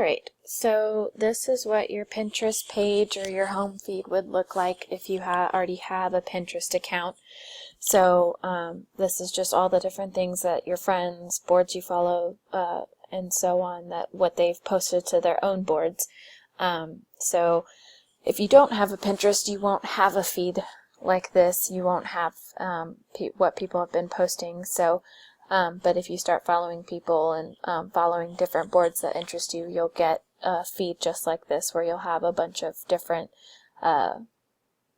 Alright, so this is what your Pinterest page or your home feed would look like if you already have a Pinterest account. So this is just all the different things that your friends, boards you follow, and so on, that what they've posted to their own boards. So if you don't have a Pinterest, you won't have a feed like this. You won't have what people have been posting. So but if you start following people and following different boards that interest you, you'll get a feed just like this, where you'll have a bunch of different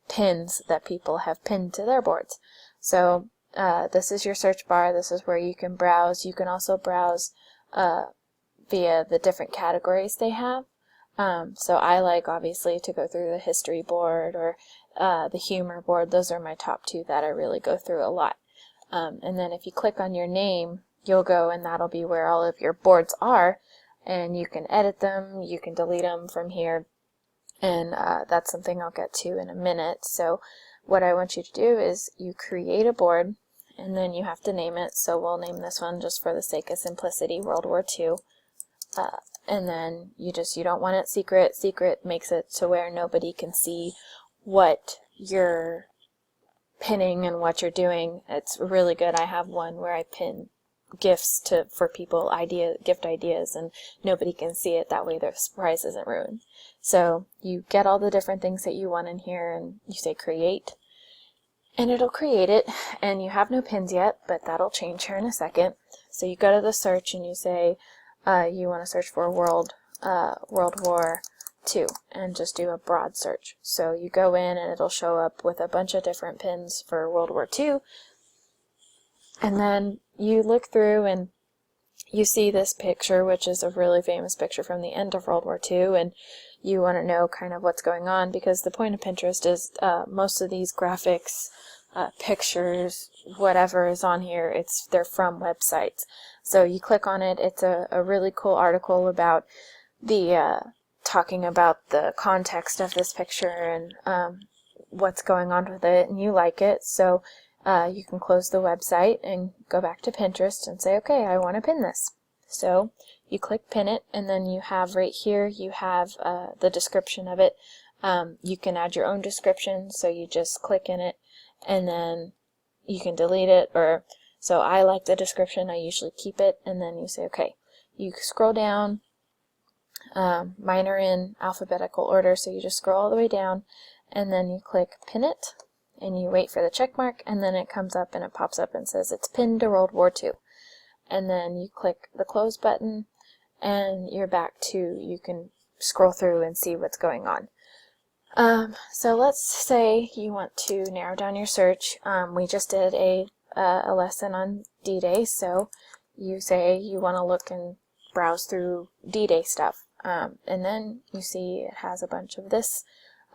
pins that people have pinned to their boards. So this is your search bar. This is where you can browse. You can also browse via the different categories they have. So I like, obviously, to go through the history board or the humor board. Those are my top two that I really go through a lot. And then if you click on your name, you'll go, and that'll be where all of your boards are, and you can edit them, you can delete them from here, and that's something I'll get to in a minute. So what I want you to do is you create a board, and then you have to name it. So we'll name this one, just for the sake of simplicity, World War II. And then you don't want it secret. Secret makes it to where nobody can see what you're pinning and what you're doing. It's really good. I have one where I pin gifts for people, gift ideas, and nobody can see it. That way their surprise isn't ruined. So you get all the different things that you want in here, and you say create, and it'll create it. And you have no pins yet, but that'll change here in a second. So you go to the search and you say you want to search for World War II, and just do a broad search. So you go in and it'll show up with a bunch of different pins for World War II, and then you look through and you see this picture, which is a really famous picture from the end of World War II, and you want to know kind of what's going on, because the point of Pinterest is most of these graphics, pictures, whatever is on here, they're from websites. So you click on it. It's a really cool article about talking about the context of this picture and what's going on with it, and you like it. So you can close the website and go back to Pinterest and say, okay, I want to pin this. So you click pin it, and then you have right here, you have the description of it. You can add your own description, so you just click in it, and then you can delete it. So I like the description. I usually keep it, and then you say, okay. You scroll down. Mine are in alphabetical order, so you just scroll all the way down, and then you click pin it, and you wait for the check mark, and then it comes up and it pops up and says it's pinned to World War II. And then you click the close button, and you're back to, you can scroll through and see what's going on. So let's say you want to narrow down your search. We just did a lesson on D-Day, so you say you want to look and browse through D-Day stuff. And then you see it has a bunch of this,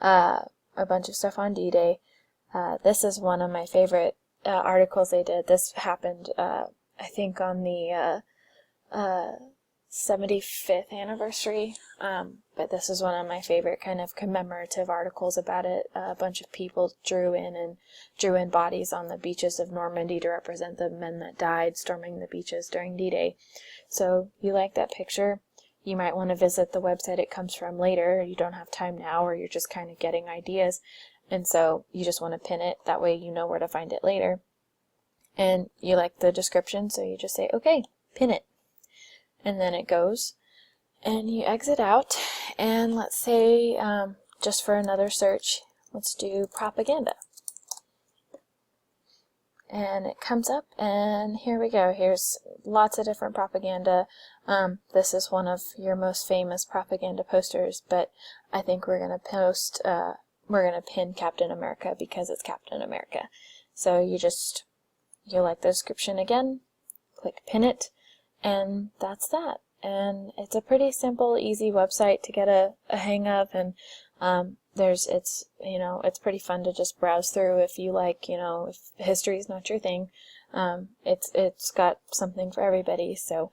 a bunch of stuff on D-Day. This is one of my favorite articles they did. This happened, I think, on the 75th anniversary, but this is one of my favorite kind of commemorative articles about it. A bunch of people drew in bodies on the beaches of Normandy to represent the men that died storming the beaches during D-Day. So you like that picture. You might want to visit the website it comes from later. You don't have time now, or you're just kind of getting ideas, and so you just want to pin it. That way you know where to find it later. And you like the description, so you just say, okay, pin it. And then it goes, and you exit out, and let's say, just for another search, let's do propaganda. And it comes up, and here we go. Here's lots of different propaganda. This is one of your most famous propaganda posters, but I think we're going to pin Captain America because it's Captain America. So you like the description again, click pin it, and that's that. And it's a pretty simple, easy website to get a hang of, and it's pretty fun to just browse through if you like, if history is not your thing. It's got something for everybody. So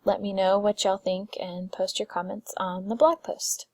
let me know what y'all think and post your comments on the blog post.